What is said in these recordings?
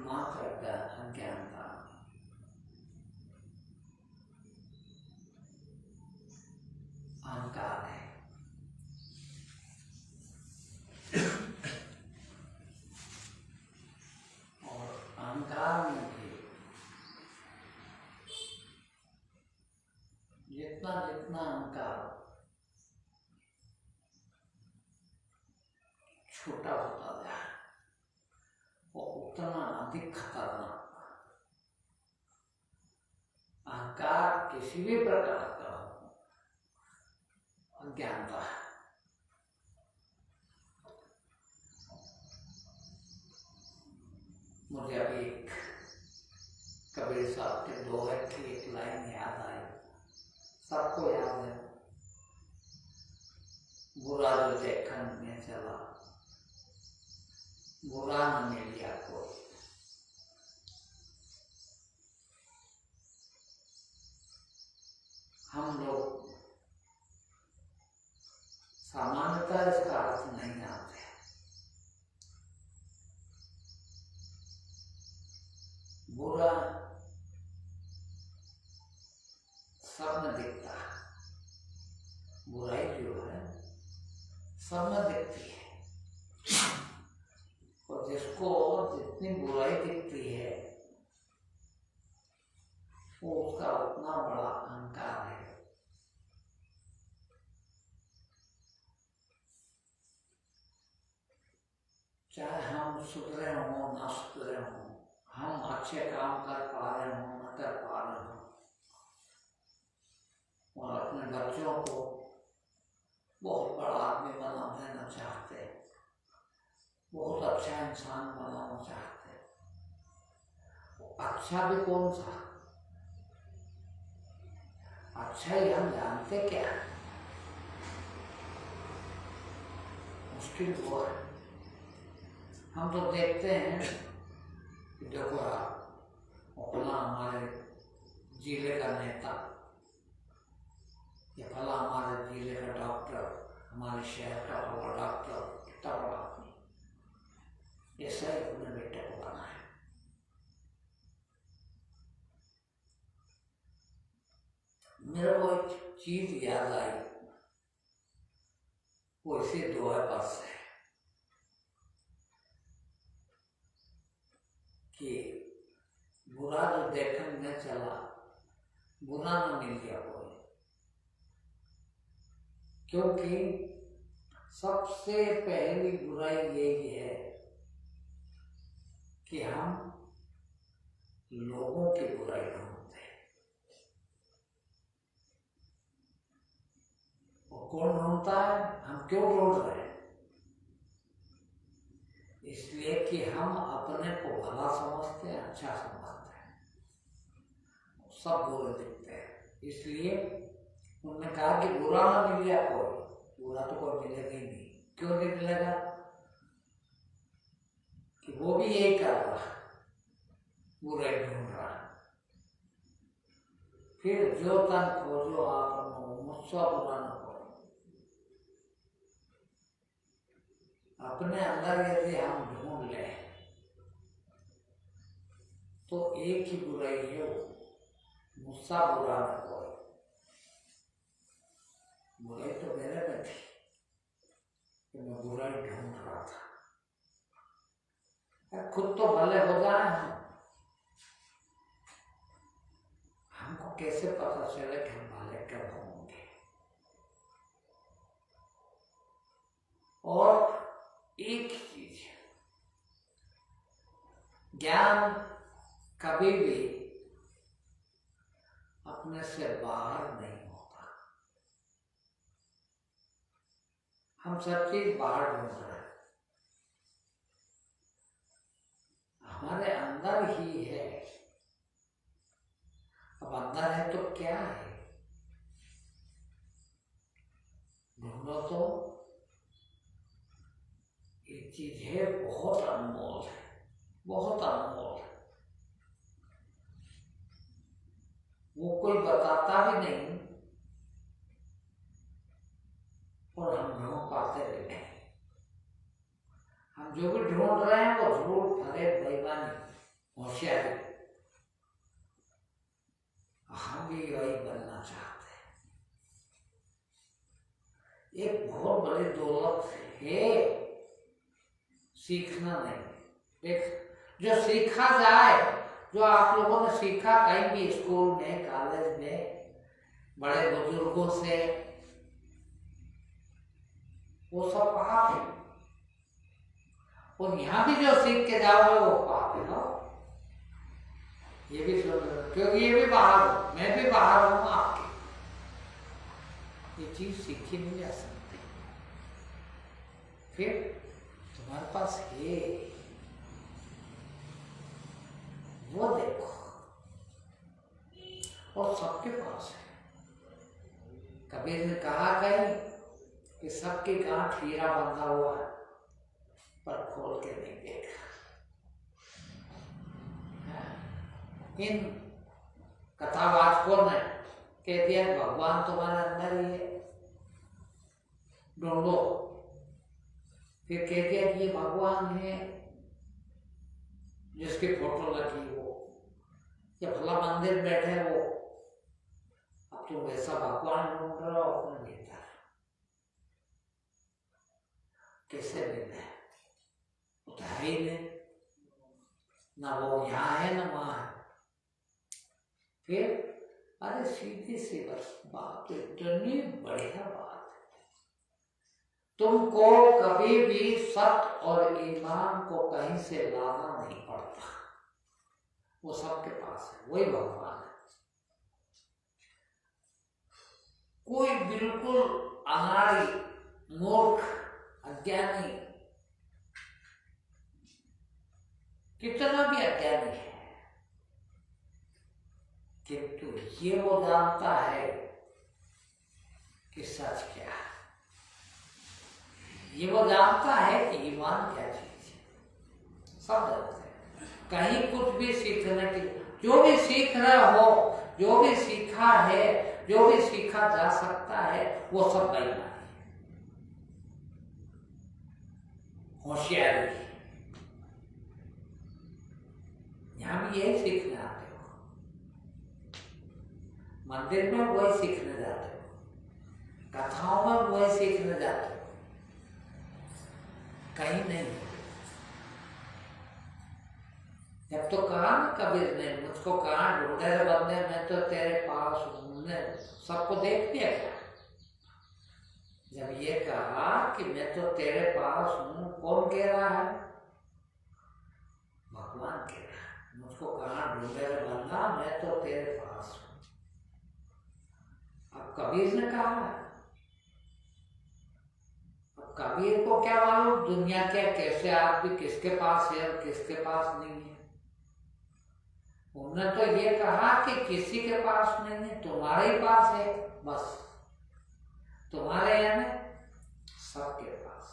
एकमात्र अज्ञानता। अहंकार है। और अहंकार में भी जितना जितना अहंकार छोटा होता जाए वो उतना अधिक खतरनाक। अहंकार किसी भी प्रकार का हो, अज्ञानता है। मुझे अभी एक कबीर साहब के दोहे की एक लाइन याद आई, सबको याद है। बुरा जो देखन में चला, बुरा न मिलिया कोई। हम लोग सामान्यतः इसका अर्थ नहीं जानते। बुरा सब में दिखता है, बुराई जो है सब में दिखती है, और जिसको जितनी बुराई दिखती है वो उसका उतना बड़ा अहंकार है। चाहे हम सुधरे हों ना सुधरे हों, हम अच्छे काम कर पा रहे हों न कर पा रहे हों, और अपने बच्चों को बहुत बड़ा आदमी बना देना चाहते, बहुत अच्छा इंसान बनाना चाहते, अच्छा भी कौन सा? अच्छा ही हम जानते क्या है? मुश्किल वो है। हम तो देखते हैं कि देखो यार फला हमारे जिले का नेता, या फला हमारे जिले का डॉक्टर, हमारे शहर का बड़ा डॉक्टर, कितना बड़ा आदमी, ऐसा ही अपने बेटे को बना है। मेरे को एक चीज याद आई, वो इसी दोहे पर से कि बुरा जो देखन में चला, बुरा न मिल गया कोई। क्योंकि सबसे पहली बुराई यही है कि हम लोगों की बुराई ढूंढते हैं। और कौन ढूंढता है? हम क्यों ढूंढ रहे हैं? इसलिए कि हम अपने को भला समझते हैं, अच्छा समझते हैं, सब बुरे दिखते हैं। इसलिए उन्होंने कहा कि बुरा ना मिल गया कोई, बुरा तो कोई मिलेगा ही नहीं। क्यों नहीं मिलेगा? कि वो भी यही कर रहा है, बुरा ही ढूंढ रहा है। फिर जो तन खोजो आप मुझसे बुरा न करो। अपने अंदर यदि हम ढूंढ लें तो एक ही बुराई है, मुझसा बुरा न कोई। बुराई तो मेरे में थी कि मैं बुराई ढूंढ रहा था। खुद तो भले हो जाए हमको कैसे पता चले कि हम भले कब होंगे? और एक चीज, ज्ञान कभी भी अपने से बाहर नहीं होता। हम सब चीज बाहर ढूंढ रहे हैं, हमारे अंदर ही है। अब अंदर है तो क्या है? ढूंढो तो एक चीज है, बहुत अनमोल है, बहुत अनमोल है। वो कोई बताता भी नहीं और हम ढूंढ पाते भी नहीं। हम जो भी ढूंढ रहे हैं वो झूठ, फरेब, बेईमानी, होशियारी, हम भी वही बनना चाहते हैं। एक बहुत बड़ी दौलत है सीखना नहीं। एक जो सीखा जाए, जो आप लोगों ने सीखा कहीं भी स्कूल में, कॉलेज में, बड़े बुजुर्गों से, वो सब पाप है। और यहाँ भी जो सीख के जाओगे वो पाप है ना। ये भी सुन लो, क्योंकि ये भी बाहर हो, मैं भी बाहर हूँ आपके। ये चीज सीखी नहीं जा सकती। फिर तुम्हारे पास है, वो देखो, और सबके पास है। कबीर ने कहा कहीं कि सबके गांठ हीरा बंधा हुआ है, पर खोल के नहीं देखा। इन कथावाचकों ने कह दिया भगवान तुम्हारे अंदर ही है, ढूंढो। फिर कह दिया कि ये भगवान है जिसकी फोटो लगी हो, या फला मंदिर बैठे वो। अब तुम वैसा भगवान ढूंढ रहे हो अपने भीतर, कैसे मिले? वो तो है ही नहीं, ना वो यहाँ है ना वहां है। फिर अरे सीधी सी बस बात, इतनी बढ़िया बात है। तुमको कभी भी सत्य और ईमान को कहीं से लाना नहीं पड़ता, वो सबके पास है, वही भगवान है। कोई बिल्कुल अनाड़ी, मूर्ख, अज्ञानी, कितना भी अज्ञानी है, किंतु ये वो जानता है कि सच क्या है। ये वो जानता है कि ईमान क्या चीज है। सब जानते हैं। कहीं कुछ भी सीखने की, जो भी सीख रहे हो, जो भी सीखा है, जो भी सीखा जा सकता है, वो सब बेईमानी है, होशियारी। यहां भी यही सीखने आते हो, मंदिर में वही सीखने जाते हो, कथाओं में वही सीखने जाते हो, कहीं नहीं। जब तो कहा ना कबीर ने, मुझको कहाँ ढूंढे रे बंदे, मैं तो तेरे पास हूँ। सबको देख दिया क्या? जब ये कहा कि मैं तो तेरे पास हूँ, कौन कह रहा है? भगवान कह रहा है, मुझको कहाँ ढूंढे रे बंदा, मैं तो तेरे पास हूँ। अब कबीर ने कहा है, अब कबीर को क्या मालूम दुनिया क्या, कैसे आदमी किसके पास है और किसके पास नहीं है। उन्होंने तो ये कहा कि किसी के पास नहीं है, तुम्हारे ही पास है, बस। तुम्हारे यानी सबके पास।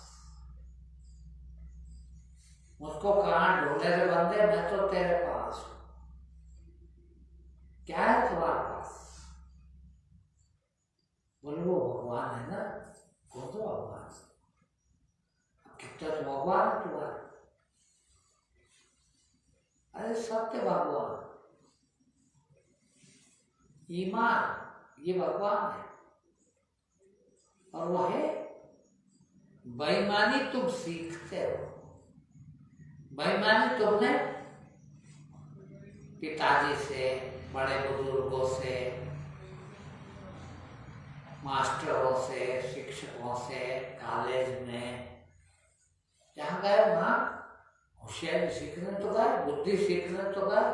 मुझको कहाँ ढूंढे रे बंदे, मैं तो तेरे पास हूं। क्या है तुम्हारे पास? बोले वो भगवान है ना। कौन सा भगवान? कितना तो भगवान है तुम्हारे। अरे सत्य भगवान, ईमान, ये भगवान है। और वो है बेईमानी, तुम सीखते हो। बेईमानी तुमने पिताजी से, बड़े बुजुर्गों से, मास्टरों से, शिक्षकों से, कॉलेज में जहाँ गए वहां होशियारी सीखने तो गए, बुद्धि सीखने तो गए,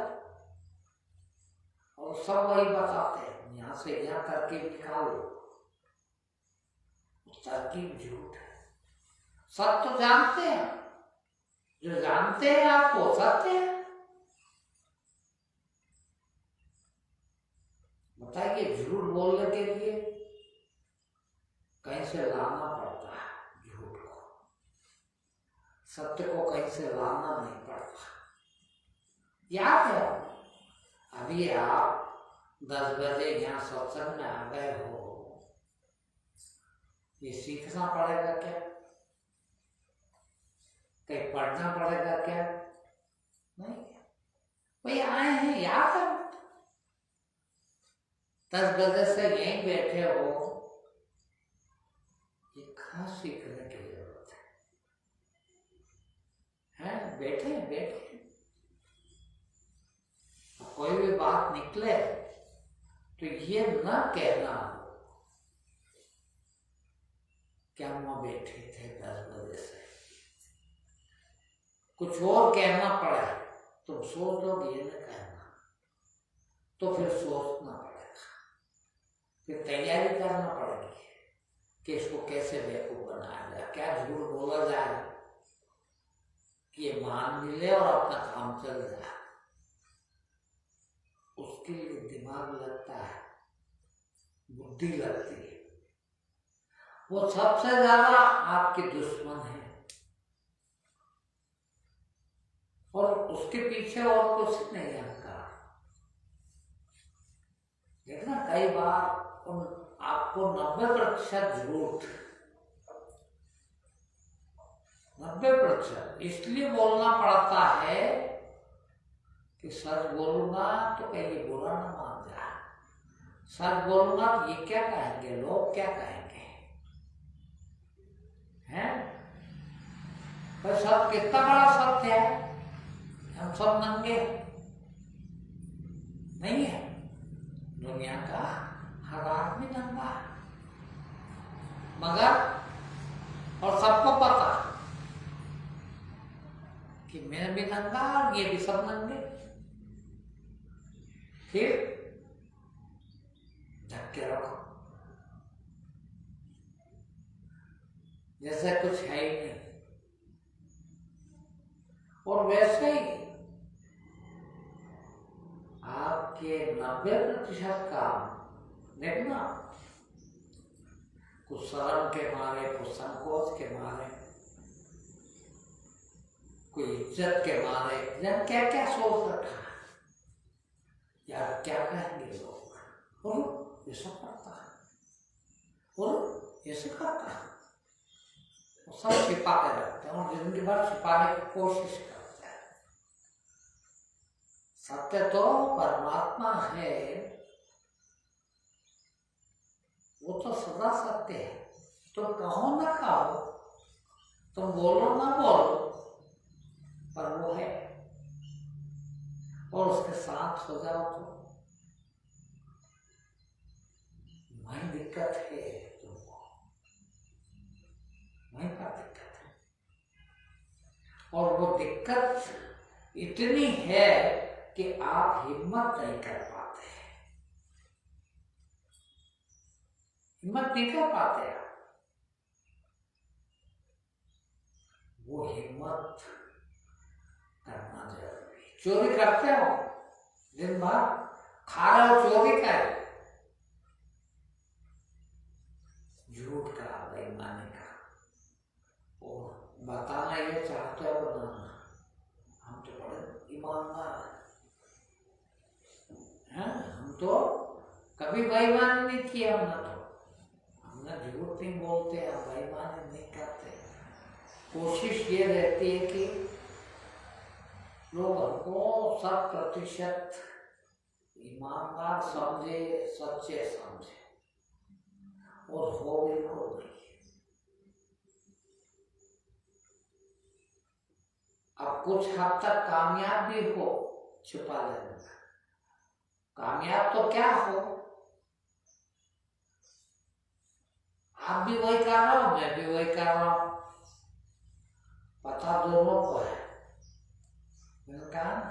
और सब वही बताते हैं, यहाँ से यहाँ तरकीब निकालो। तरकीब झूठ है। सत्य तो जानते हैं, जो जानते हैं आपको सत्य है। बताइए, झूठ बोलने के लिए कहीं से लाना पड़ता है झूठ को, सत्य को कहीं से लाना नहीं पड़ता। याद है अभी आप 10 बजे यहाँ सत्संग में आ गए हो, ये सीखना पड़ेगा क्या? कहीं पढ़ना पड़ेगा क्या? नहीं। भाई आए हैं याद है, 10 बजे से यहीं बैठे हो, ये कहाँ सीखने की जरूरत है? बैठे बैठे कोई भी बात निकले तो ये न कहना क्या हम बैठे थे 10 बजे से, कुछ और कहना पड़ा तुम सोच लो ये न कहना, तो फिर सोचना पड़ेगा, फिर तैयारी करना पड़ेगी कि इसको कैसे बेवकूफ बनाया जाए, क्या झूठ बोला जाए कि ये मान मिले और अपना काम चल जाए। उसके लिए दिमाग लगता है, बुद्धि लगती है, वो सबसे ज्यादा आपके दुश्मन है और उसके पीछे और कुछ नहीं अहंकार। देखना कई बार आपको 90% झूठ, 90% इसलिए बोलना पड़ता है कि सच बोलूंगा तो कहीं बुरा ना मान जाए, सच बोलूंगा तो ये क्या कहेंगे, लोग क्या कहेंगे, हैं? पर सब कितना बड़ा सत्य है, हम सब नंगे नहीं है, दुनिया का हर आदमी नंगा, मगर और सबको पता कि मैं भी नंगा और ये भी सब नंगे, फिर ढक के रखो जैसे कुछ है ही नहीं। और वैसे ही आपके 90% काम देखना, कुछ शर्म के मारे, कुछ संकोच के मारे, कोई इज्जत के मारे, जब क्या क्या सोच रखा है यार, क्या कहेंगे लोग, और ये सब करता है और ये सब करता है, सब छिपा के रखते हैं और जिंदगी भर छिपाने की कोशिश करते हैं। सत्य तो परमात्मा है, वो तो सदा सत्य है, तुम कहो ना कहो, तुम बोलो ना बोलो, पर वो है, और उसके साथ हो जाओ तो वही दिक्कत है तुमको, वहीं पर दिक्कत है। और वो दिक्कत इतनी है कि आप हिम्मत नहीं कर पाते, हिम्मत नहीं कर पाते आप, वो हिम्मत करना जरूरी। चोरी करते हो, दिन भर खा रहे हो, चोरी कर, झूठ का, बेईमानी का, और बताना ये चाहते हो बनाना, हम तो बड़े ईमानदार हैं, हम तो कभी बेईमानी नहीं किया, हमने झूठ नहीं बोलते, हम बेईमानी नहीं करते। कोशिश ये रहती है कि लोग हमको 100% ईमानदार समझे, सच्चे समझे, और हो बिल्कुल नहीं। अब कुछ हद तक कामयाब भी हो छुपा लेने में, कामयाब तो क्या हो, आप भी वही कर रहे हो, मैं भी वही कर रहा हूं, पता दोनों को है, मैंने कहा ना,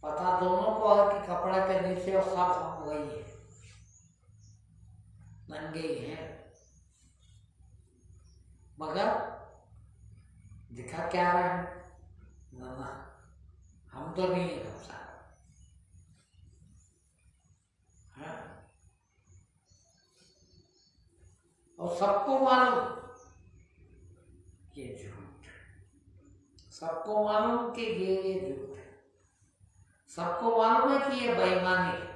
पता दोनों को है कि कपड़े के नीचे और सब हम वही है, नंगे ही हैं, मगर दिखा क्या रहे हैं, ना हम तो नहीं है सब सारा, और सबको मालूम ये झूठ, सबको मालूम कि ये झूठ है, सबको मालूम है कि ये बेईमानी है।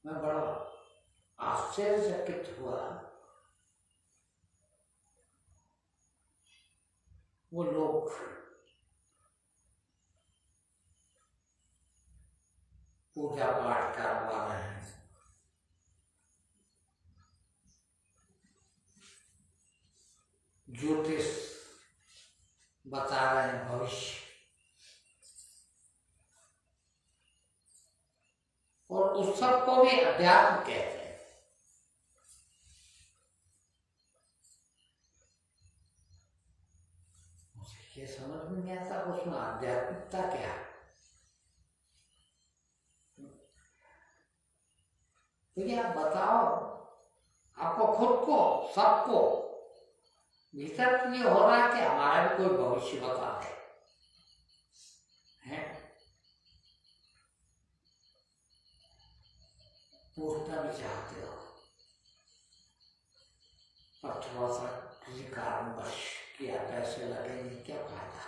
मैं बड़ा आश्चर्यचकित हुआ, वो लोग पूजा पाठ करवा रहे हैं, ज्योतिष बता रहे हैं भविष्य, और उस सब को भी अध्यात्म कहते हैं। ये समझ में नहीं आता उसमें आध्यात्मिकता क्या है। तो ये आप बताओ, आपको खुद को, सबको भीतर ये हो रहा है कि हमारा भी कोई भविष्य बता दे, हैं? पूछना भी चाहते हो, पर थोड़ा सा किसी कारणवश किया, पैसे लगेंगे, क्या फायदा।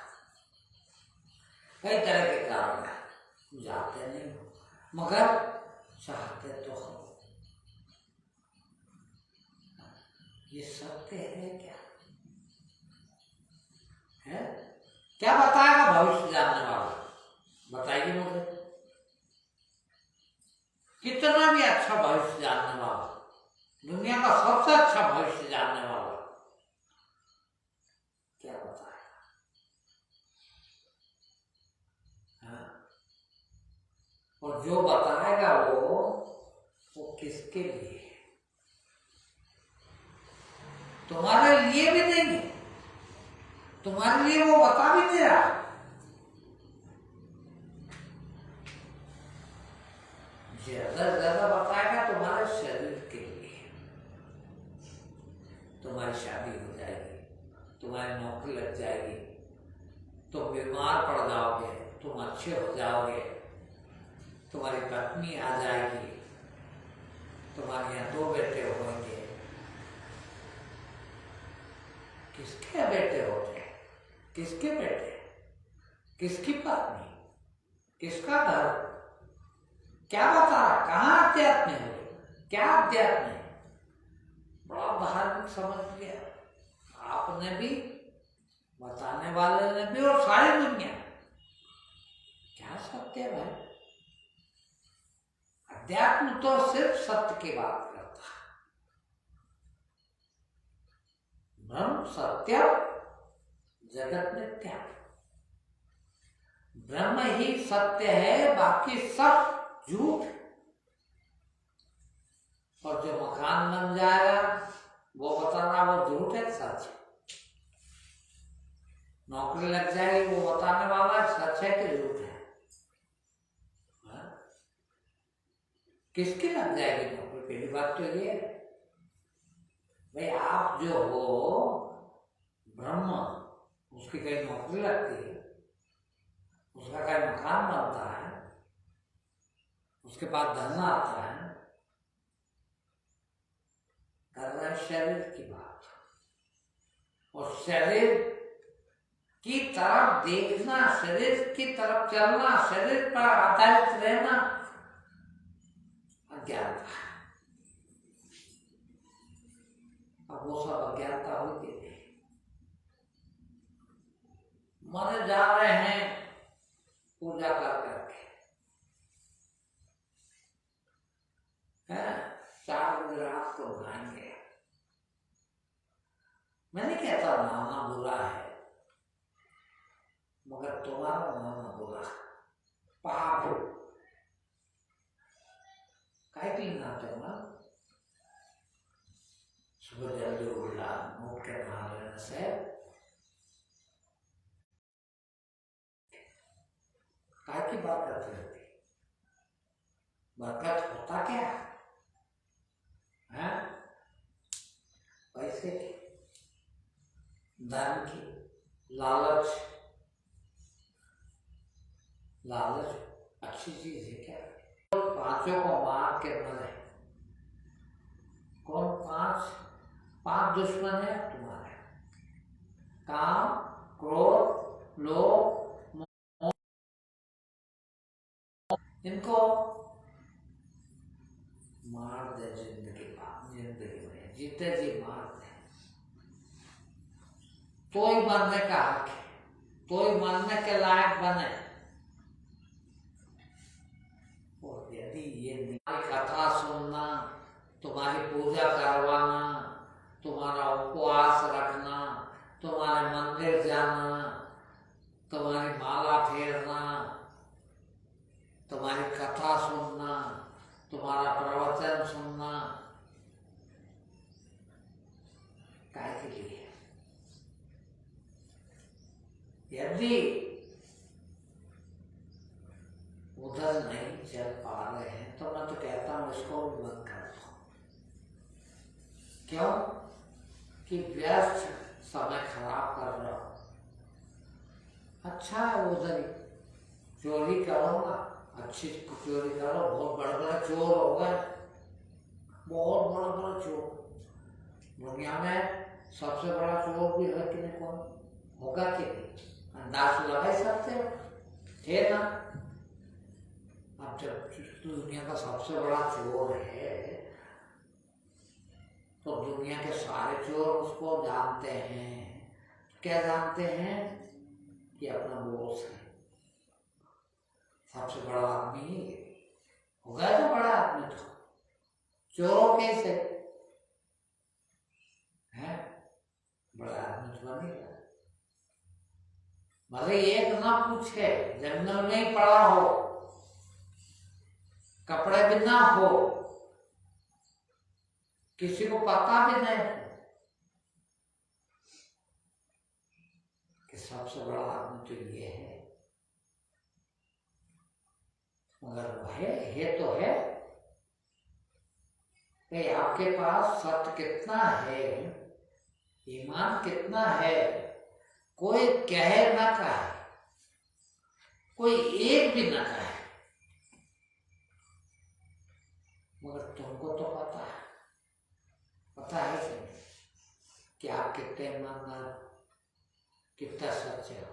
कई तरह के कारण है, जाते नहीं हो, मगर चाहते तो हो। ये सत्य है क्या? है क्या? बताएगा भविष्य जानने वाला? बताइए मुझे, कितना भी अच्छा भविष्य जानने वाला, दुनिया का सबसे अच्छा भविष्य जानने वाला क्या बताएगा? हाँ? और जो बताएगा वो किसके लिए? तुम्हारे लिए भी नहीं, तुम्हारे लिए वो बता भी नहीं रहा। ज्यादा से ज्यादा बताएगा तुम्हारे शरीर के लिए, तुम्हारी शादी हो जाएगी, तुम्हारी नौकरी लग जाएगी, तुम बीमार पड़ जाओगे, तुम अच्छे हो जाओगे, तुम्हारी पत्नी आ जाएगी, तुम्हारे यहाँ 2 बेटे होंगे। किसके बेटे होते हैं? किसके बेटे? किसकी पत्नी? किसका घर? क्या बता रहा? कहाँ अध्यात्म है? क्या अध्यात्म है? बड़ा धार्मिक समझ लिया आपने भी, बताने वाले ने भी, और सारी दुनिया। क्या सत्य है भाई? अध्यात्म तो सिर्फ सत्य की बात करता है। ब्रह्म सत्य, जगत मिथ्या। ब्रह्म ही सत्य है, बाकी सब झूठ। और जो मकान बन जाएगा वो बताना वो झूठ है, सच। नौकरी लग जाएगी वो बताने वाला सच है कि झूठ है? किसकी लग जाएगी नौकरी? पहली बात तो ये है भाई, आप जो हो ब्रह्म, उसकी कहीं नौकरी लगती है, उसका कहीं मकान बनता है, उसके पास धन आता है, कर रहे हैं शरीर की बात। और शरीर की तरफ देखना, शरीर की तरफ चलना, शरीर पर आधारित रहना अज्ञानता है। अब वो सब अज्ञानता होती है। मरे जा रहे हैं पूजा कर करके, 4 बजे रात को उठाएंगे। मैं नहीं कहता नहाना बुरा है, मगर तुम्हारा नहाना बुरा है, पाप। काहे के लिए नहाते हो ना? सुबह जल्दी उठ के नहा लेने से काय की बात करते रहते? बरकत होता क्या है? पैसे की, धन की, लालच। लालच अच्छी चीज है क्या? पांचों को मार के मरे। कौन 5 दुश्मन है तुम्हारे? काम, क्रोध, लोभ, इनको मार दे जिंदगी में, जीते जी मार दे। तो ही मरने का हक है, तो ही मरने के लायक बने। और यदि ये कथा सुनना, तुम्हारी पूजा करवाना, तुम्हारा उपवास रखना, तुम्हारे मंदिर जाना, तुम्हारी माला फेरना, तुम्हारी कथा सुनना, तुम्हारा प्रवचन सुनना, काय के लिए? यदि उधर नहीं चल पा रहे हैं तो मैं तो कहता हूं इसको भी बंद कर दो। क्यों? कि व्यर्थ समय खराब कर रहा हो। अच्छा है उधर ही चोरी करो ना, अच्छी चोरी करो। बहुत बड़े बड़े चोर हो गए, बहुत बड़ा बड़ा चोर। दुनिया में सबसे बड़ा चोर भी है कि नहीं? कौन होगा कि नहीं? अंदाज लगा सकते हो, थे ना? अब जब दुनिया का सबसे बड़ा चोर है तो दुनिया के सारे चोर उसको जानते हैं। क्या जानते हैं? कि अपना बॉस है, सबसे बड़ा आदमी होगा। तो बड़ा आदमी तो चोरों कैसे है? बड़ा आदमी तो बनेगा। भले एक ना पूछे, जंगल में ही पड़ा हो, कपड़े भी ना हो, किसी को पता भी नहीं कि सबसे बड़ा आदमी तो ये है। मगर वो है तो है। कि आपके पास सत्य कितना है, ईमान कितना है, कोई कहे ना कहे, कोई एक भी ना कहे, मगर तुमको तो पता है कि आप कितने ईमानदार, कितना सच्चे हो।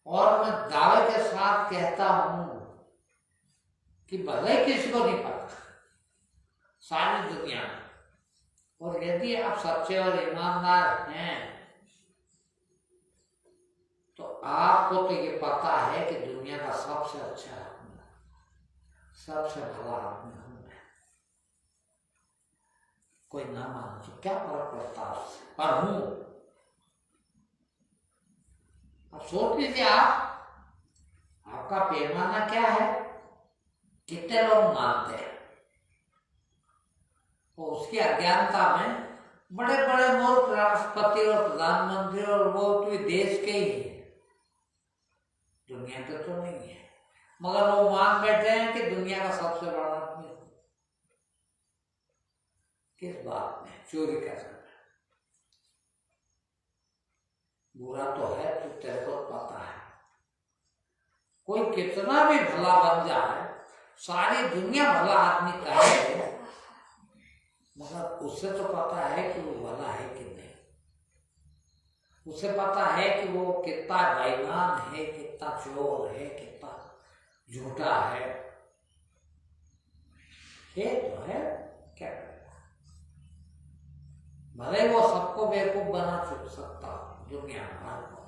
और मैं दावे के साथ कहता हूं कि भले किसी को नहीं पता सारी दुनिया में, और यदि आप सच्चे और ईमानदार हैं तो आपको तो ये पता है कि दुनिया का सबसे अच्छा आदमी, सबसे भला आदमी हूं मैं। कोई ना माने तो क्या फर्क पड़ता उससे, पर हूं। अब सोच लीजिए आपका पैमाना क्या है, कितने लोग मानते हैं। तो उसकी अज्ञानता में बड़े बड़े मूर्ख राष्ट्रपति और प्रधानमंत्री और वो तो देश के ही है, दुनिया के तो नहीं है, मगर वो मान बैठे हैं कि दुनिया का सबसे बड़ा आदमी। किस बात में? चोरी कर सकते। बुरा तो है, तो तेरे को पता है। कोई कितना भी भला बन जाए, सारी दुनिया भला आदमी कहे, मगर उससे तो पता है कि वो भला है कि नहीं। उसे पता है कि वो कितना बेईमान है, कितना चोर है, कितना झूठा है। तो है, क्या करेगा? भले वो सबको बेवकूफ बना सकता दुनिया भर को,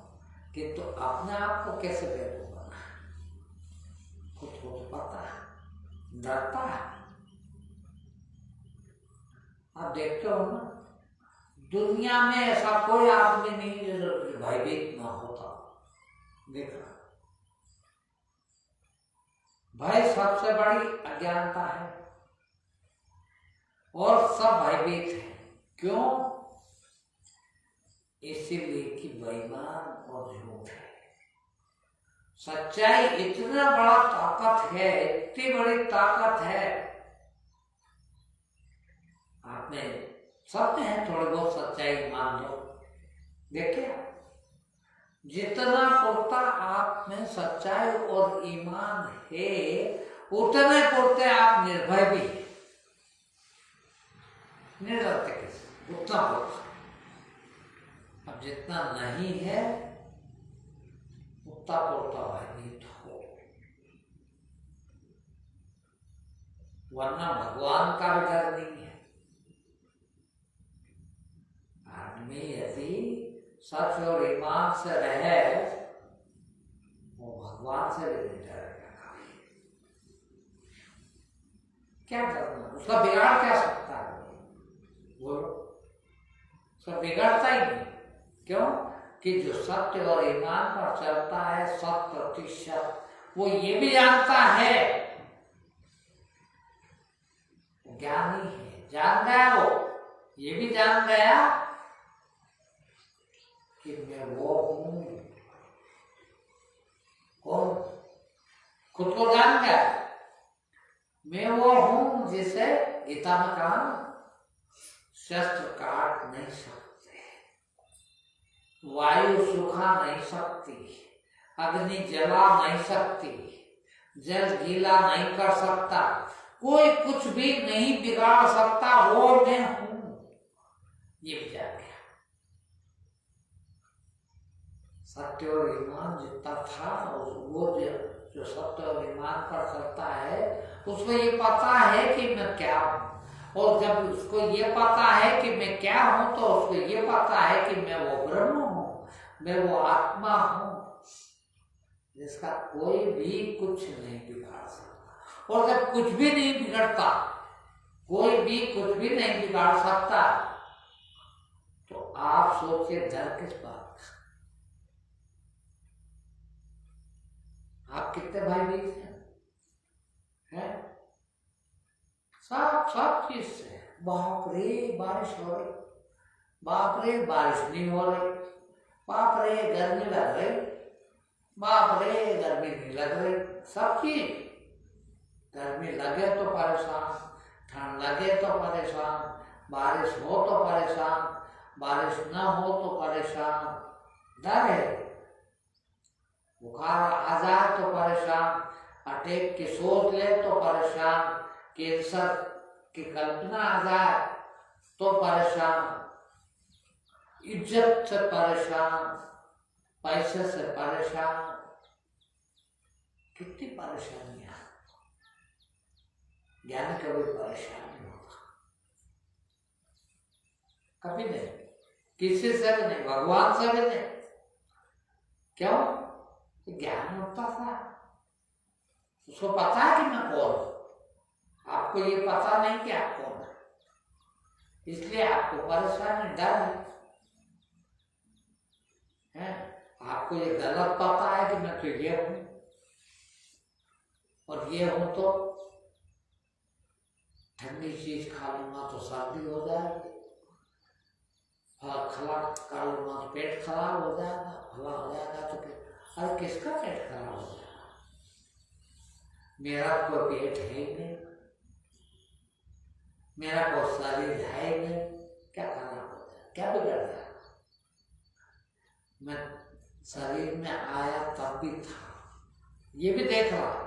किंतु अपने आप को कैसे बेवकूफ बना, खुद को तो पता है, डरता है। आप देखते हो ना, दुनिया में ऐसा कोई आदमी नहीं जो भयभीत ना होता। देखा, भय सबसे बड़ी अज्ञानता है और सब भयभीत है। क्यों? इसीलिए कि बेईमान और झूठ है। सच्चाई इतना बड़ा ताकत है, इतनी बड़ी ताकत है। आपने सब में है थोड़े बहुत सच्चाई मान लो। देखिए, जितना पुरता आप में सच्चाई और ईमान है, उतने पुरते आप निर्भय भी है। निर्भय किस उतना पुरता। अब जितना नहीं है उतना पुरता भयभीत हो, वरना भगवान का भी डर नहीं है। आदमी यदि सच और ईमान से रहे, वो भगवान से भी नहीं डरेगा कभी। क्या करना, उसका बिगाड़ क्या सकता है? बोलो, उसका बिगाड़ता ही नहीं। क्यों? कि जो सत्य और ईमान पर चलता है 100%, वो ये भी जानता है, ज्ञानी है, जान गया, वो ये भी जान गया कि मैं वो हूं। कौन? खुद को जान गया, मैं वो हूं जिसे गीता में कहा शस्त्र काट नहीं सकते, वायु सुखा नहीं सकती, अग्नि जला नहीं सकती, जल गीला नहीं कर सकता, कोई कुछ भी नहीं बिगाड़ सकता, वो मैं हूं। ये भी जान गया। सत्य और ईमान जितना था, वो जो सत्य और ईमान पर चलता है, उसको ये पता है कि मैं क्या हूं। और जब उसको ये पता है कि मैं क्या हूं, तो उसको ये पता है कि मैं वो ब्रह्म हूं, मैं वो आत्मा हूं, जिसका कोई भी कुछ नहीं बिगाड़ सकता। और जब कुछ भी नहीं बिगड़ता, कोई भी कुछ भी नहीं बिगाड़ सकता, तो आप सोचिए डर किस बात का? आप कितने भाई बीज हैं? सब चीज से। बाप रे बारिश हो रही, बाप रे बारिश नहीं हो रही, बाप रे गर्मी लग रही, बाप रे गर्मी नहीं लग रही। सब चीज, गर्मी लगे तो परेशान, ठंड लगे तो परेशान, बारिश हो तो परेशान, बारिश न हो तो परेशान, डर है। बुखार आ जाए तो परेशान, अटैक की सोच ले तो परेशान, कैंसर की कल्पना आ जाए तो परेशान, इज्जत से परेशान, पैसे से परेशान, कितनी परेशानियां। ज्ञान कभी परेशान नहीं होता, कभी नहीं, किसी से भी नहीं, भगवान से भी नहीं। क्यों? ज्ञान होता था, उसको पता है कि मैं कौन हूं। आपको ये पता नहीं कि आप कौन है, इसलिए आपको परेशानी, डर है। आपको ये गलत पता है कि मैं तो ये हूं, और ये हूं तो ठंडी चीज खा लूंगा तो सर्दी हो जाएगी, फल खा कर लूंगा तो पेट खराब हो जाएगा, फला हो जाएगा तो अरे किसका पेट खराब हो जाएगा? मेरा कोई पेट है ही नहीं, मेरा कोई शरीर है ही नहीं, क्या खराब हो जाएगा, क्या बिगड़ जाएगा? मैं शरीर में आया तब भी था, ये भी देख रहा।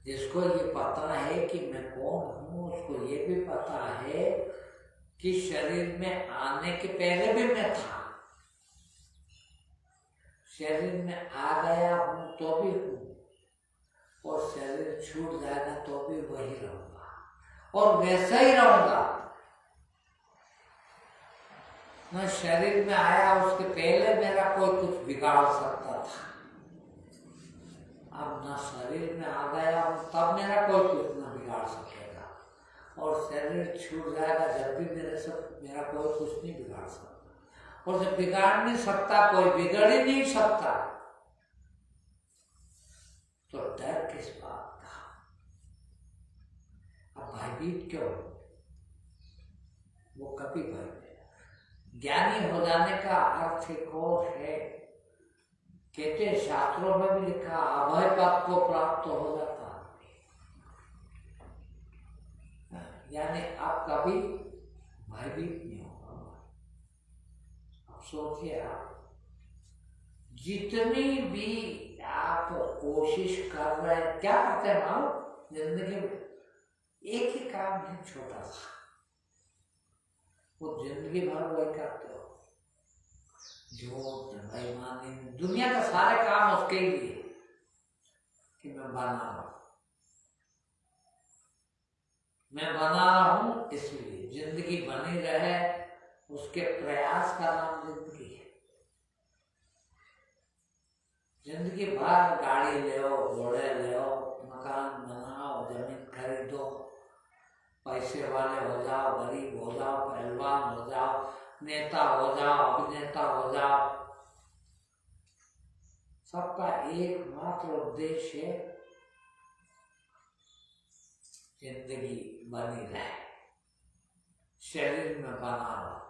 जिसको ये पता है कि मैं कौन हूं, उसको ये भी पता है कि शरीर में आने के पहले भी मैं था, शरीर में आ गया हूं तो भी हूं, और शरीर छूट जाएगा तो भी वही रहूंगा, और वैसा ही रहूंगा। मैं शरीर में आया उसके पहले मेरा कोई कुछ बिगाड़ सकता था, अब ना शरीर में आ गया हूं तब मेरा कोई कुछ ना बिगाड़ सकेगा, और शरीर छूट जाएगा जब भी मेरा कोई कुछ नहीं बिगाड़ सकता। और जब बिगाड़ नहीं सकता, कोई बिगड़ ही नहीं सकता, तो डर किस बात का? अब भयभीत क्यों? वो कभी भय, ज्ञानी हो जाने का अर्थ एक और है। कहते शास्त्रों में भी लिखा, अभय पद को प्राप्त हो जाता, यानी आप कभी भयभीत नहीं होगा। अब सोचिए, आप जितनी भी आप कोशिश कर रहे हैं, क्या करते हैं मालूम? जिंदगी में एक ही काम है छोटा सा, वो जिंदगी भर वही करते हो, झूठ बेईमानी, दुनिया के सारे काम उसके लिए कि मैं बना रहा हूं, इसलिए जिंदगी बनी रहे, उसके प्रयास का नाम जिंदगी। जिंदगी भर गाड़ी ले घोड़े ले मकान बनाओ, जमीन खरीदो, पैसे वाले हो जाओ, गरीब हो जाओ, पहलवान हो जाओ, नेता हो जाओ, अभिनेता हो जाओ, सबका एकमात्र उद्देश्य है जिंदगी बनी रहे, शरीर में बना रहो।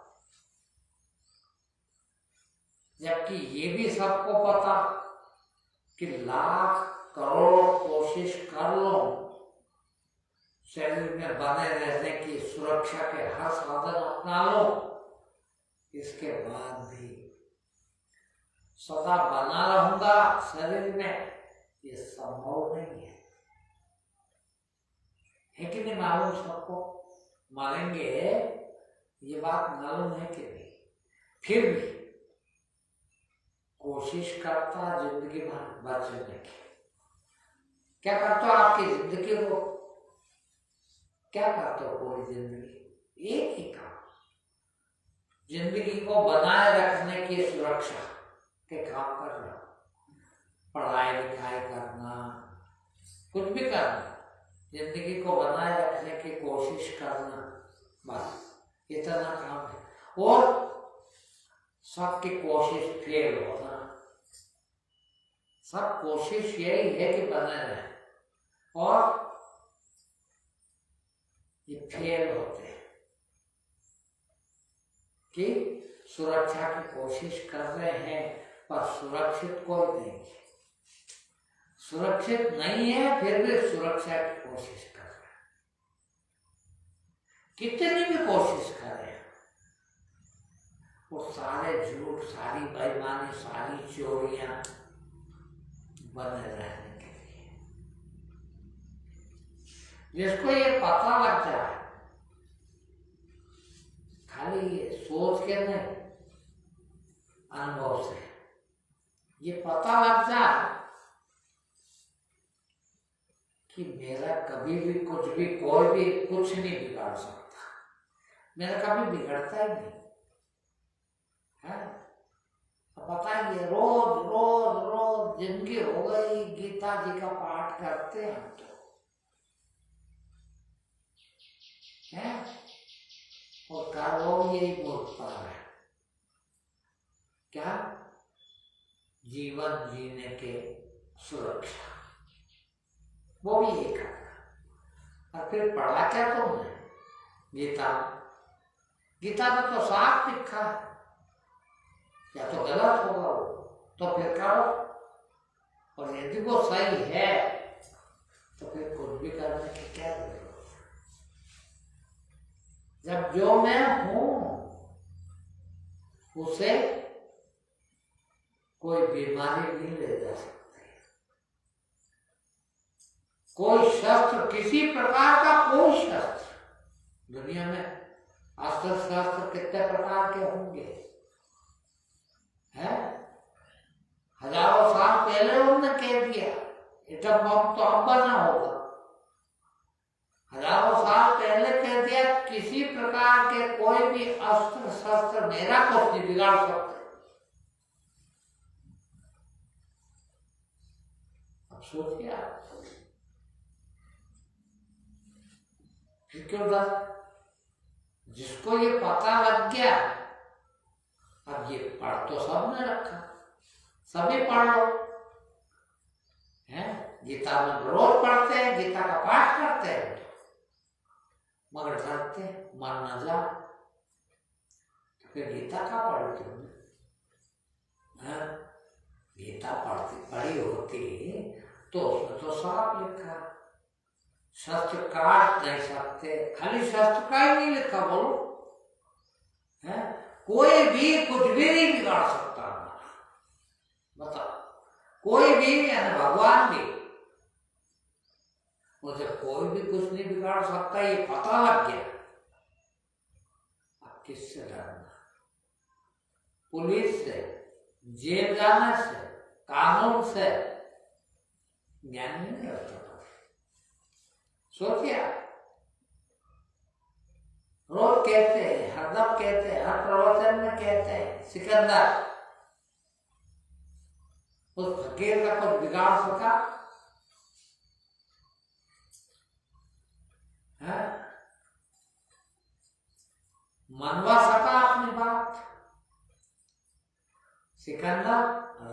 जबकि ये भी सबको पता कि लाख करोड़ कोशिश कर लो शरीर में बने रहने की, सुरक्षा के हर साधन अपना लो, इसके बाद भी सदा बना रहूंगा शरीर में, ये संभव नहीं है कि नहीं? मालूम सबको, मानेंगे ये बात मालूम है कि नहीं? फिर भी कोशिश करता जिंदगी भर बचने की। क्या करते हो आपकी जिंदगी को? क्या करते हो पूरी जिंदगी? एक ही काम, जिंदगी को बनाए रखने की सुरक्षा के काम कर रहा हो। पढ़ाई लिखाई करना, कुछ भी करना, जिंदगी को बनाए रखने की कोशिश करना, बस इतना काम है। और सबकी कोशिश फेल होना, सब कोशिश यही है कि बने रहे, और ये फेल होते हैं कि सुरक्षा की कोशिश कर रहे हैं पर सुरक्षित कोई नहीं है, सुरक्षित नहीं है, फिर भी सुरक्षा की कोशिश कर रहे हैं। कितनी भी कोशिश करें, वो सारे झूठ, सारी बेईमानी, सारी चोरियां बने रहने के लिए। जिसको ये पता लग जाए, खाली ये सोच के नहीं, अनुभव से ये पता लग जाए कि मेरा कभी भी कुछ भी, कोई भी कुछ नहीं बिगाड़ सकता, मेरा कभी बिगड़ता ही नहीं है। अब बताइए, रोज रोज रोज जिंदगी हो गई गीता जी का पाठ करते हैं हम तो, है? और का लोग यही बोलता है, क्या? जीवन जीने के सुरक्षा, वो भी यही करना। और फिर पढ़ा क्या तुमने गीता? गीता में तो साफ लिखा है, या तो गलत होगा वो, तो फिर करो, और यदि वो सही है तो फिर कुछ भी करने की क्या जरूरत है? जब जो मैं हूं उसे कोई बीमारी नहीं ले जा सकती, कोई शस्त्र, किसी प्रकार का कोई शस्त्र, दुनिया में अस्त्र शस्त्र कितने प्रकार के होंगे, है? हजारों साल पहले उन्होंने कह दिया एटम बम तो अब बना होगा, हजारों साल पहले कह दिया किसी प्रकार के कोई भी अस्त्र शस्त्र मेरा कुछ नहीं बिगाड़ सकते। अब सोचिए आप, फिर क्यों डर? जिसको ये पता लग गया, अब ये पढ़ तो सबने रखा, सभी पढ़ लो, है? गीता में रोज पढ़ते हैं, गीता का पाठ करते हैं, मगर डरते मन न जा, तो फिर गीता का पढ़ते हो? गीता पढ़ी होती तो उसमें तो साफ लिखा, शस्त्र काट नहीं सकते, खाली शस्त्र का ही नहीं लिखा, बोलो, है? कोई भी कुछ भी नहीं बिगाड़ सकता हमारा, बताओ, कोई भी, यानी भगवान भी, मुझे कोई भी कुछ नहीं बिगाड़ सकता, ये पता लग गया। अब किससे डरना? पुलिस से, जेल जाने से, कानून से? ज्ञान नहीं रहता। सोचिए, रोज कहते हैं, हरदम कहते हैं, हर प्रवचन में कहते हैं, सिकंदर उस फकीर का कुछ बिगाड़ सका है? मनवा सका अपनी बात? सिकंदर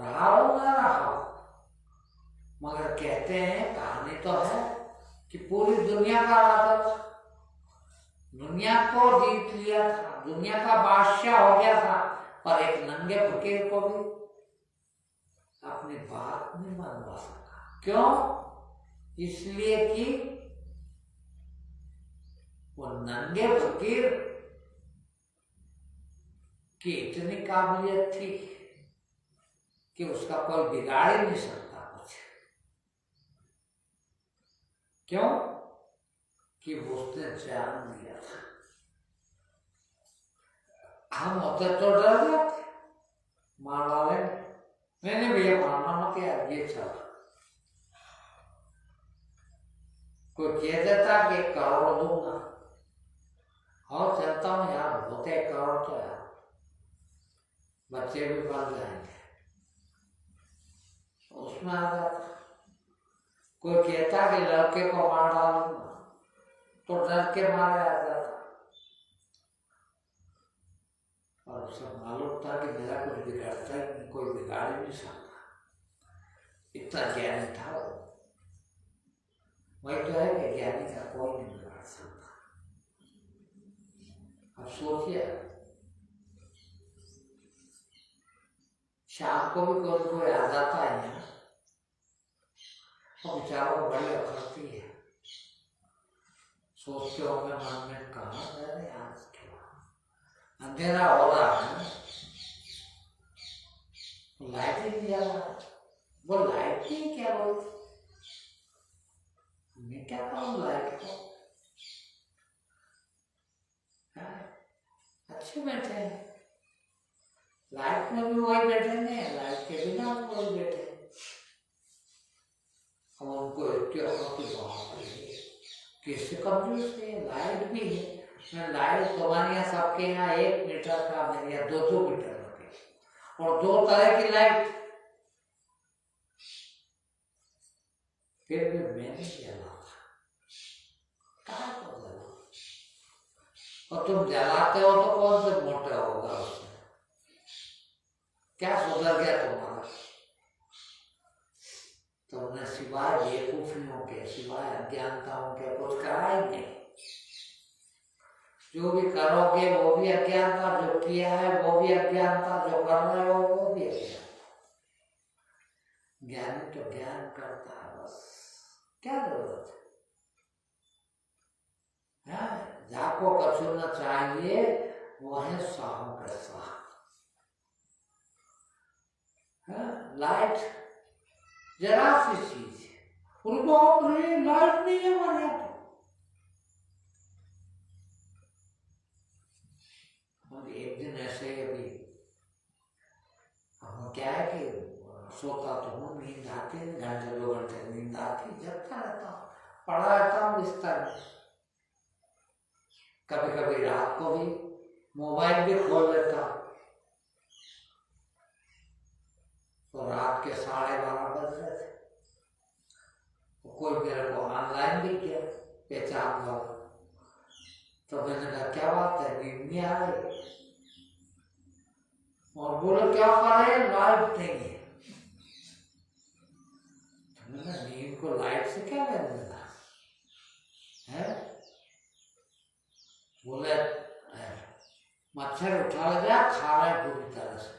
रहा हो ना रहा हो, मगर कहते हैं कहानी तो है कि पूरी दुनिया का राजा था, दुनिया को जीत लिया था, दुनिया का बादशाह हो गया था, पर एक नंगे फकीर को भी अपनी बात नहीं मनवा सका। क्यों? इसलिए कि वो नंगे फकीर की इतनी काबिलियत थी कि उसका कोई बिगाड़ ही नहीं सकता कुछ। क्यों? कि उसने जान लिया था। हम होते तो डर जाते, मार डाले, मैंने भैया मारना मत यार, ये चल। कोई कह देता कि 1 करोड़ दूंगा, और चलता हूँ यार, होते 1 करोड़ तो यार बच्चे भी पढ़ जाएंगे, उसमें आ जाता। कोई कहता कि लड़के को मार डालूंगा, तो डर के मारे आ जाता। और उसे मालूम था कि मेरा कुछ बिगाड़ता ही नहीं, कोई बिगाड़ ही नहीं सकता, इतना ज्ञानी था वो। वही तो है कि ज्ञानी का कोई नहीं बिगाड़ सकता। अब सोचिए, शाम को भी कोई आ जाता है यहाँ, तो बेचारों को बड़ी अखरती है, सोचते होंगे मन में, कहाँ गए आज क्या, अंधेरा हो रहा है, लाइट ही नहीं आ रहा। वो लाइट की क्या बोलती, मैं क्या कहूँ लाइट को, अच्छे बैठे हैं, लाइट में भी वही बैठे नहीं, लाइट के बिना भी वही बैठे। हम उनको किससे कंफ्यूज थे, लाइट भी है, लाइट तुम्हारे यहाँ सबके यहाँ 1 मीटर का, मेरे यहाँ 2-2 मीटर लगे, और 2 तरह की लाइट, फिर भी मैंने जला था, कहाँ को जला? और तुम जलाते हो तो कौन से मोटे होगा उसमें, क्या सुधर गया तुम्हारा? तुमने सिवाय बेवकूफियों के, सिवाय अज्ञानताओं के कुछ करा ही नहीं। जो भी करोगे वो भी अज्ञानता, जो किया है वो भी अज्ञानता, जो कर रहे हो वो भी अज्ञानता। ज्ञानी तो ज्ञान करता है, बस क्या जरूरत है? जाको कछु न चाहिए, वो है साहू का साह। लाइट जरा सी चीज है, उनको लाइट नहीं है हमारे यहाँ। एक दिन ऐसे ही अभी हम क्या है कि सोता तो हूँ, नींद आती है, 1-2 घंटे नींद आती, जगता रहता हूँ, पड़ा रहता हूँ बिस्तर में। कभी कभी रात को भी मोबाइल भी खोल लेता हूँ, तो रात के 12:30 बज रहे थे, तो कोई मेरे को ऑनलाइन दिख गया, पहचान वाला, तो मैंने कहा क्या बात है, नींद नहीं आ रही? और बोले क्या कर रहे हैं, लाइट नहीं है। तो मैंने नींद को लाइट से क्या लेना देना है? बोले मच्छर उठा ले जा, खा रहे पूरी तरह से।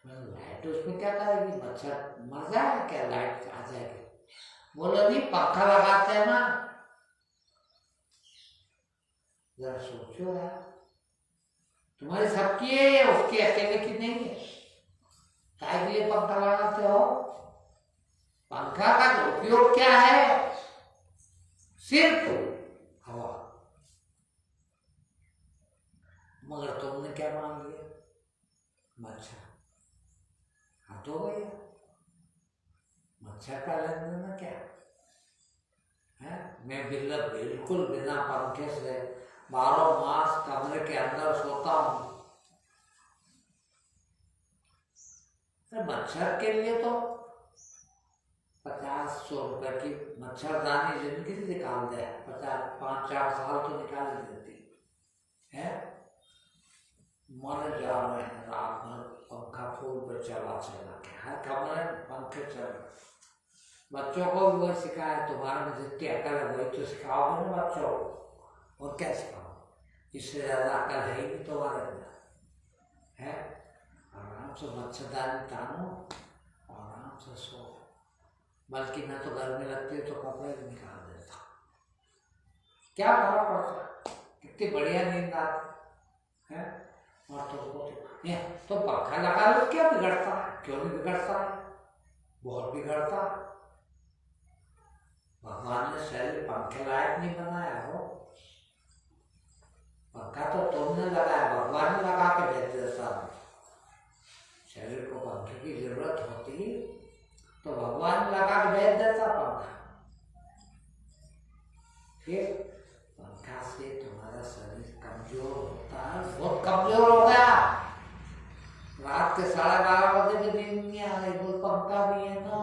लाइट उसमें क्या करेगी, मच्छर मर जाएगा क्या, लाइट आ जाएगी? बोले नहीं, पंखा लगाते हैं ना। जरा सोचो यार, तुम्हारी सबकी है या उसके अकेले की नहीं है? काय के लिए पंखा लगाते हो? पंखा का उपयोग क्या है? सिर्फ हवा। मगर तुमने क्या मान लिया? मच्छर। हद हो गया, मच्छर का लेन देना क्या है? मैं बिल्कुल बिना पंखे से 12 मास कमरे के अंदर सोता हूँ, मच्छर के लिए तो 50-100 रुपए की मच्छरदानी जिंदगी से निकाल दे, 5-4 साल तो निकाल ही देती है। मर जा रहे हैं रात भर पंखा फूल पर चला के, हर कमरे में पंखे चल रहे। बच्चों को भी वही सिखाया, तुम्हारे में जितनी अकल है वही तो सिखाओगे ना बच्चों को, और क्या सिखाओ? इससे ज्यादा अकल है ही नहीं तुम्हारे अंदर है। आराम से मच्छरदानी तानो, आराम से सो। बल्कि मैं तो गर्मी लगती है तो कपड़े भी निकाल देता, क्या फर्क पड़ता, कितनी बढ़िया नींद आती है। और तो पंखा लगा लो, क्या बिगड़ता है? क्यों नहीं बिगड़ता है? बहुत बिगड़ता। भगवान ने शरीर पंखे लायक नहीं बनाया हो। पंखा तो तुमने लगाया, भगवान ने लगा के भेज दिया। शरीर को पंखे की जरूरत होती तो भगवान लगा के भेज देता पंखा। फिर पंखा से तुम्हारा शरीर कमजोर होता है, बहुत कमजोर हो गया। रात के 12:30 बजे भी नींद नहीं आ रही, बोल पंखा भी है ना,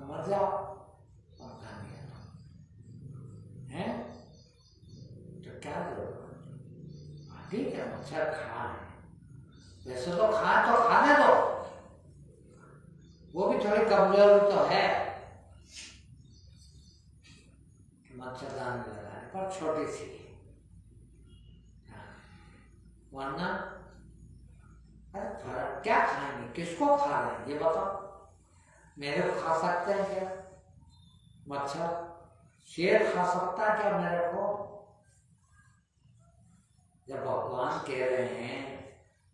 मर जाओ, पंखा नहीं है ना, है तो क्या जरूरत? ठीक है, मच्छर खाए, वैसे तो खाए तो खाने दो, वो भी थोड़ी कमजोर तो है। मच्छरदानी लगाने पर छोटी सी, वरना अरे फर्क क्या खाएंगे, किसको खा रहे हैं ये बताओ? मेरे को खा सकते हैं क्या मच्छर? शेर खा सकता है क्या मेरे को? जब भगवान कह रहे हैं,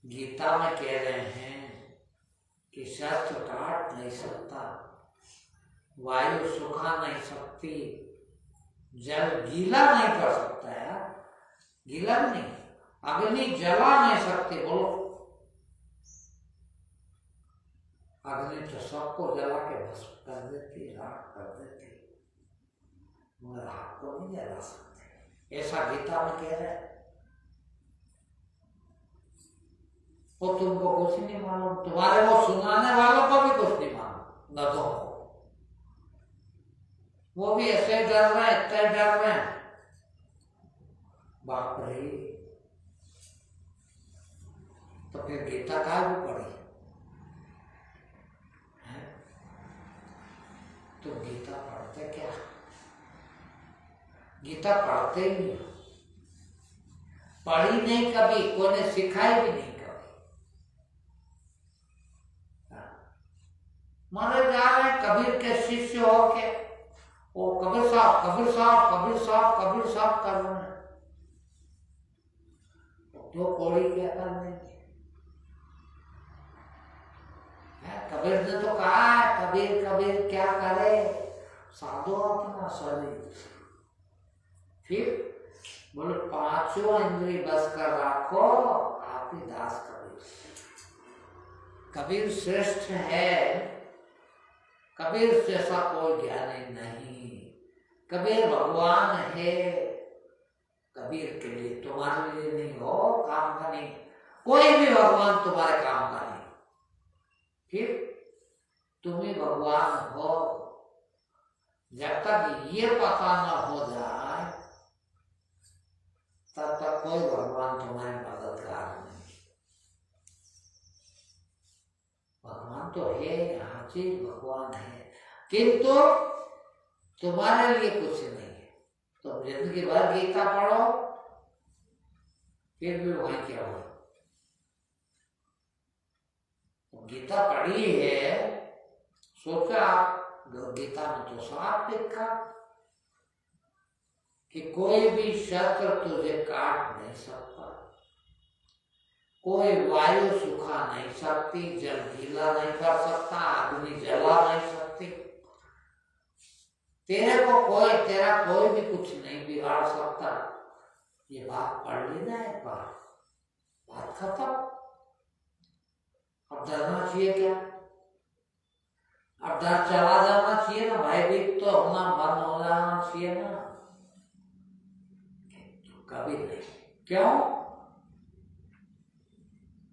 गीता में कह रहे हैं कि शस्त्र काट नहीं सकता, वायु सुखा नहीं सकती, जल गीला नहीं कर सकता है, गीला नहीं, अग्नि जला नहीं सकती। बोलो, अग्नि तो सबको जला के भस्म कर देती, राख कर देती, मगर आपको नहीं जला सकते, ऐसा गीता में कह रहे हैं। वो तुमको कुछ नहीं मालूम, तुम्हारे वो सुनाने वालों को भी कुछ नहीं मालूम, न तो वो भी ऐसे डर रहे हैं, इतने डर रहे हैं, बाप रे। तो फिर गीता का भी पढ़ी है? तो गीता पढ़ते क्या? गीता पढ़ते ही नहीं, पढ़ी नहीं कभी, कोई ने सिखाई भी नहीं कभी। मारे जा रहे हैं कबीर के शिष्य होके, वो कबीर साहब कबीर साहब कबीर साहब कबीर साहब कर रहे हैं, तो कोड़ी क्या कर लेंगे? कबीर ने तो कहा है, कबीर कबीर क्या करे, साधो अपना शरीर। फिर बोले 5 इंद्रिय बस कर रखो, आप ही दास कबीर। कबीर श्रेष्ठ है, कबीर जैसा कोई ज्ञानी नहीं, कबीर भगवान है। कबीर के लिए, तुम्हारे लिए नहीं हो काम का, नहीं कोई भी भगवान तुम्हारे काम का नहीं। फिर तुम ही भगवान हो। जब तक ये पता न हो जाए तब तक कोई भगवान तुम्हारी मददगार नहीं। भगवान तो है, हर चीज भगवान है, किंतु तुम्हारे लिए कुछ नहीं है। तुम जिंदगी भर गीता पढ़ो, फिर भी वही क्या हो। गीता पढ़ी है, सोचा गीता में तो साफ लिखा कि कोई भी शस्त्र तुझे काट नहीं सकता, कोई वायु सुखा नहीं सकती, जल गीला नहीं कर सकता, अग्नि जला नहीं सकती, तेरे को कोई, तेरा कोई भी कुछ नहीं बिगाड़ सकता। ये बात पढ़ ली ना एक बार, बात खत्म। अब डरना चाहिए क्या? अब डर चला जाना चाहिए ना, भयभीत तो होना बंद हो जाना चाहिए ना। तो कभी नहीं, क्यों?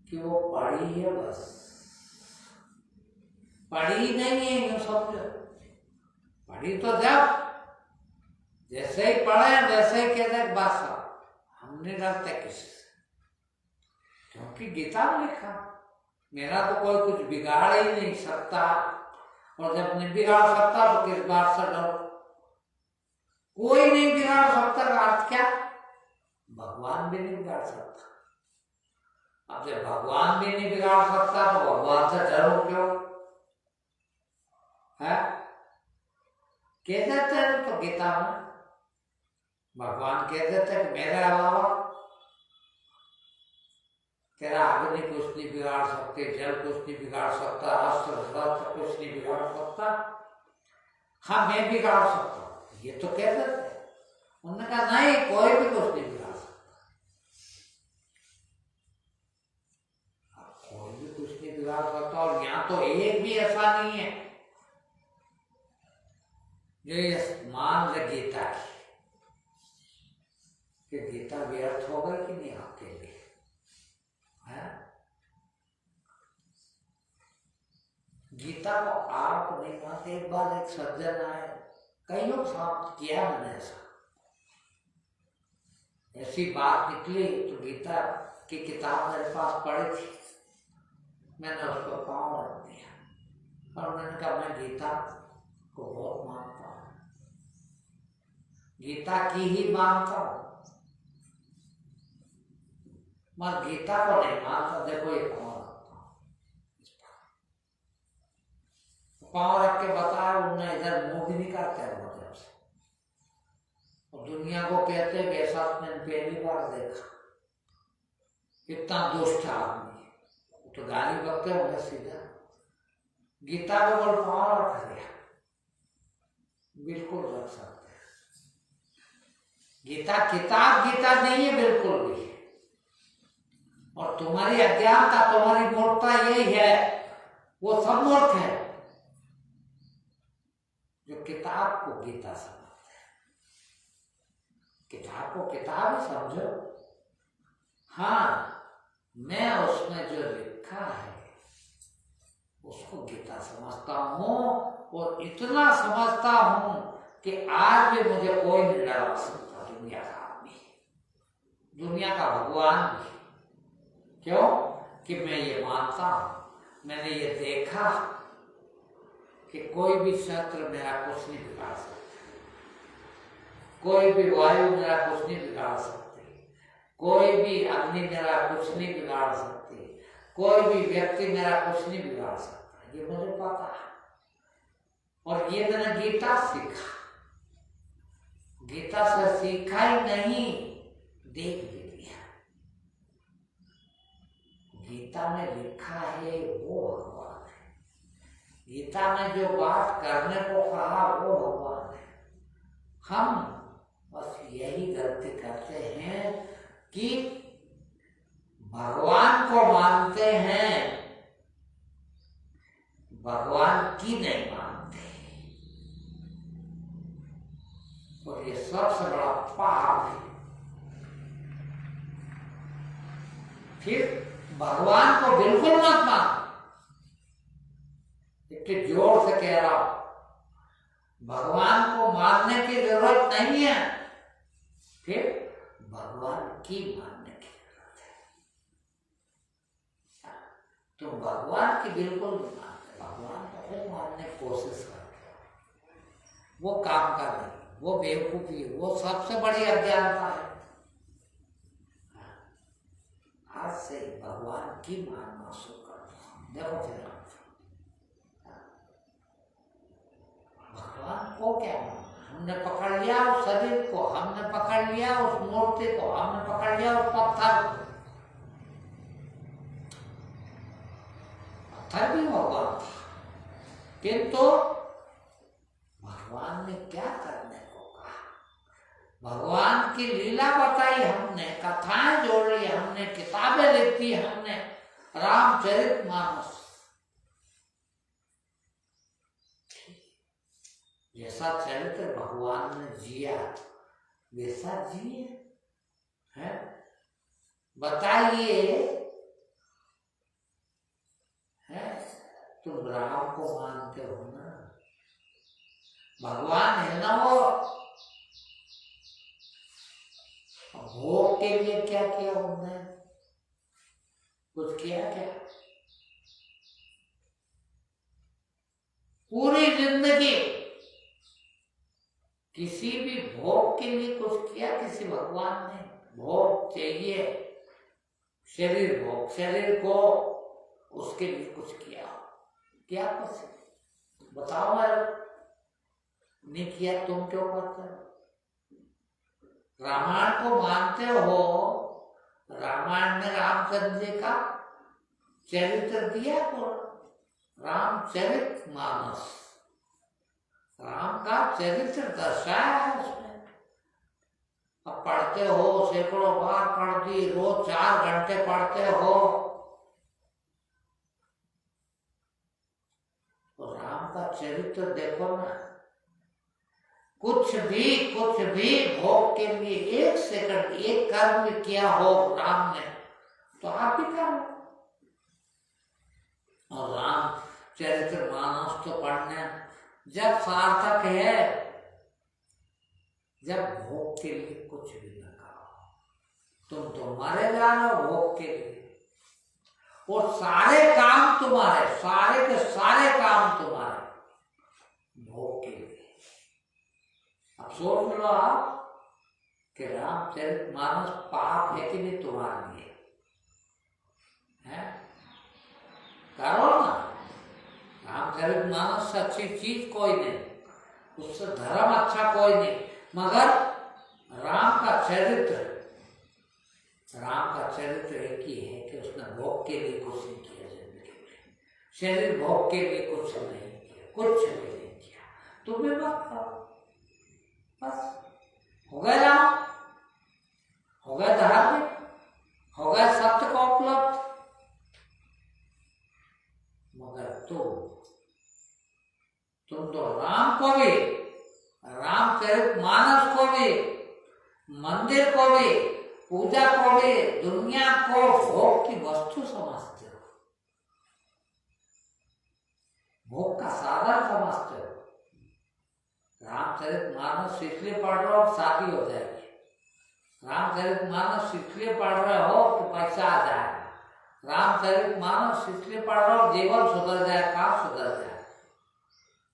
कि वो पढ़ी है बस, पढ़ी नहीं है, यूं समझो। पढ़ी तो जब जैसे ही पढ़े वैसे ही कहते बात सब, हमने डरते किसी से, क्योंकि गीता में लिखा मेरा तो कोई कुछ बिगाड़ ही नहीं सकता, और जब नहीं बिगाड़ सकता तो किस बात से डरो? कोई नहीं बिगाड़ सकता का अर्थ क्या? भगवान भी नहीं बिगाड़ सकता। अब जब भगवान भी नहीं बिगाड़ सकता तो भगवान से डरो क्यों? है कह देते हैं तो गीता में भगवान कह देते कि मेरे अलावा तेरा अग्नि कुछ नहीं बिगाड़ सकते, जल कुछ नहीं बिगाड़ सकता, अस्त्र शस्त्र कुछ नहीं बिगाड़ सकता, हाँ मैं बिगाड़ सकता हूँ, ये तो कह देते हैं। उन्होंने कहा नहीं, कोई भी कुछ नहीं बिगाड़ सकता, कोई भी कुछ नहीं बिगाड़ सकता। और यहाँ तो एक भी ऐसा नहीं है जो ये मान ले गीता की कि गीता व्यर्थ हो गई कि नहीं आपके लिए, है? गीता को आप नहीं मानते। एक बार एक सज्जन आए, कई लोग साथ किया मैंने ऐसा, ऐसी बात निकली तो गीता की किताब मेरे पास पड़ी थी, मैंने उसको पाँव रख दिया और मैंने कहा मैं गीता को बहुत मानता हूँ, गीता की ही मानता हूँ, मैं गीता को नहीं मानता। देखो ये पाँव रखता हूँ, पाँव रख के बताया, उन्हें इधर मुंह भी नहीं करते हैं मुझे से। और दुनिया को कहते हैं कि ऐसा मैंने पहली बार देखा, इतना दुष्ट आदमी, तो गाली बकते होंगे सीधा। गीता को बोल पाँव रख दिया, बिल्कुल रख सकते हैं। गीता किताब गीता नहीं है बिल्कुल भी, और तुम्हारी अज्ञानता, तुम्हारी मूर्खता यही है, वो सब मूर्ख है जो किताब को गीता समझते हैं। किताब को किताब ही समझो, हाँ मैं उसमें जो लिखा है उसको गीता समझता हूँ, और इतना समझता हूँ कि आज भी मुझे कोई नहीं डरा सकता, दुनिया का आदमी, दुनिया का भगवान भी। क्यों? कि मैं ये मानता हूं, मैंने ये देखा कि कोई भी शस्त्र मेरा कुछ नहीं बिगाड़ सकता, कोई भी वायु मेरा कुछ नहीं बिगाड़ सकती, कोई भी अग्नि मेरा कुछ नहीं बिगाड़ सकती, कोई भी व्यक्ति मेरा कुछ नहीं बिगाड़ सकता, ये मुझे पता है। और ये मैंने गीता सीखा, गीता से सीखा ही नहीं, देख भी लिया। गीता में लिखा है वो भगवान है, गीता में जो बात करने को कहा वो भगवान है। हम बस यही गलती करते हैं कि भगवान को मानते हैं, भगवान की नहीं मानते, और ये सबसे बड़ा पाप है। फिर भगवान को बिल्कुल मत मान, इतने जोर से कह रहा हूं, भगवान को मानने की जरूरत नहीं है, फिर भगवान की मानने की जरूरत है। तुम भगवान की बिल्कुल नहीं मानते, भगवान को मानने की कोशिश करते हो, वो काम का नहीं, वो बेवकूफी है, वो सबसे बड़ी अज्ञानता है। आज से भगवान की मानना शुरू कर दो। देखो फिर भगवान को क्या मानना, हमने पकड़ लिया उस शरीर को, हमने पकड़ लिया उस मूर्ति को, हमने पकड़ लिया उस पत्थर को। पत्थर भी भगवान था, किंतु भगवान ने क्या करने को कहा, भगवान की लीला बताई हमने, कथाएं जोड़ी हमने, किताबें लिखी हमने, रामचरितमानस, जैसा चरित्र भगवान ने जिया वैसा जिए हैं। बताइए, है तुम राम को मानते हो ना, भगवान है ना वो। भोग के लिए क्या किया उन्होंने? कुछ किया क्या? पूरी जिंदगी किसी भी भोग के लिए कुछ किया किसी भगवान ने? भोग चाहिए, शरीर भोग, शरीर को उसके लिए कुछ किया क्या? कुछ बताओ यार, नहीं किया, तुम क्यों करते हो? रामायण को मानते हो, रामायण में रामचंद्र जी का चरित्र दिया तो रामचरित मानस, राम का चरित्र दर्शाया है उसमें। अब पढ़ते हो, सैकड़ों बार पढ़ दी, रोज 4 घंटे पढ़ते हो, तो राम का चरित्र देखो ना। कुछ भी भोग के लिए 1 सेकंड, 1 कर्म किया हो राम ने, तो आप भी करो। और राम चरित्र मानस तो पढ़ने जब सार्थक है, जब भोग के लिए कुछ भी न करो। तुम तो मरे जा रहे हो भोग के लिए, और सारे काम तुम्हारे, सारे के सारे काम तुम्हारे भोग के लिए। अब सोच लो आप कि रामचरित मानस पाप है कि नहीं तुम्हारे लिए? है? करो ना। रामचरित मानस से अच्छी चीज कोई नहीं, उससे धर्म अच्छा कोई नहीं, मगर राम का चरित्र एक ही है कि उसने भोग के लिए कुछ नहीं किया जिंदगी में, शरीर भोग के लिए कुछ नहीं किया, कुछ भी नहीं किया। तुम भी मत करो, बस हो गए राम, हो गए धार्मिक, हो गए सत्य को उपलब्ध। मगर तुम तो राम को भी, रामचरित मानस को भी, मंदिर को भी, पूजा को भी, दुनिया को भोग की वस्तु समझते हो, भोग का साधन समझते हो। रामचरित मानस इसलिए पढ़ रहे हो शादी हो जाएगी, रामचरित मानस इसलिए पढ़ रहे हो कि पैसा आ जाएगा, रामचरित मानस इसलिए पढ़ रहे हो जीवन सुधर जाए, काम सुधर जाए,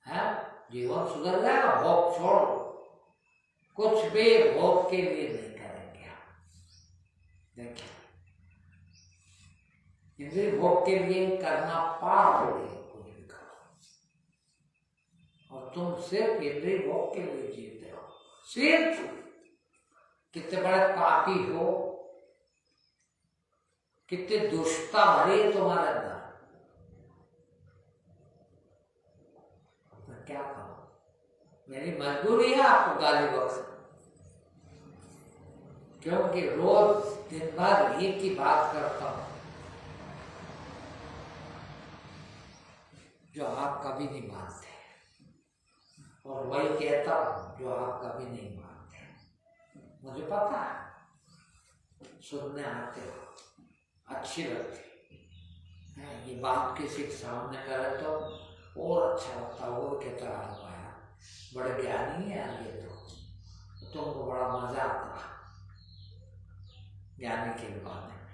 है जीवन सुधर जाएगा। भोग छोड़ो, कुछ भी भोग के लिए नहीं करेंगे हम। देखिए, इंद्रिय भोग के लिए करना पाप है, कुछ भी करो, और तुम सिर्फ इंद्रिय भोग के लिए जीते हो। सिर्फ कितने बड़े पापी हो, कितनी दुष्टता भरी है तुम्हारे अंदर, तो क्या करो? मेरी मजबूरी है आपको गाली बख्शना, क्योंकि रोज दिन भर एक ही बात करता हूं जो आप कभी नहीं मानते, और वही कहता हूं जो आप कभी नहीं मानते। मुझे पता है, सुनने आते हो, अच्छी लगती है ये बात, किसी के सामने करे तो और अच्छा लगता है, वो कहता है बड़े ज्ञानी है ये, तो तुमको बड़ा मजा आता ज्ञानी के बारे में।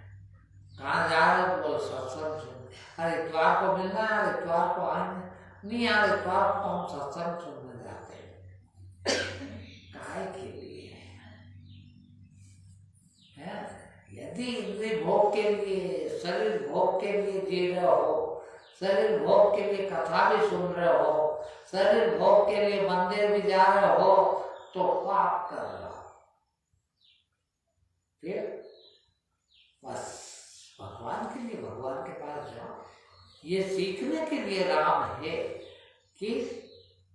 कहाँ जा रहे हो? बोल सत्संग सुन। अरे इतवार को मिलना है, इतवार को आएंगे। नहीं यार, इतवार को हम सत्संग सुनने जाते हैं। काय के लिए है? यदि इंद्रिय भोग के लिए, शरीर भोग के लिए जी रहे हो, शरीर भोग के लिए कथा भी सुन रहे हो, शरीर भोग के लिए मंदिर भी जा रहे हो, तो पाप कर रहे हो। फिर बस भगवान के लिए भगवान के पास जाओ। ये सीखने के लिए राम है कि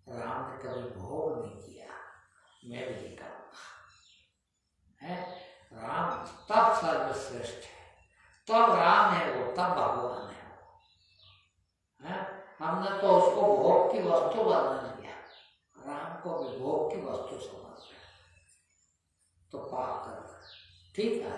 राम ने कभी भोग नहीं किया, मैं भी नहीं करूँगा। है राम तब सर्वश्रेष्ठ है, तब राम है वो, तब भगवान है वो। है हमने तो उसको भोग की वस्तु बना लिया, राम को भी भोग की वस्तु समझ रहे, तो पाप कर। ठीक है।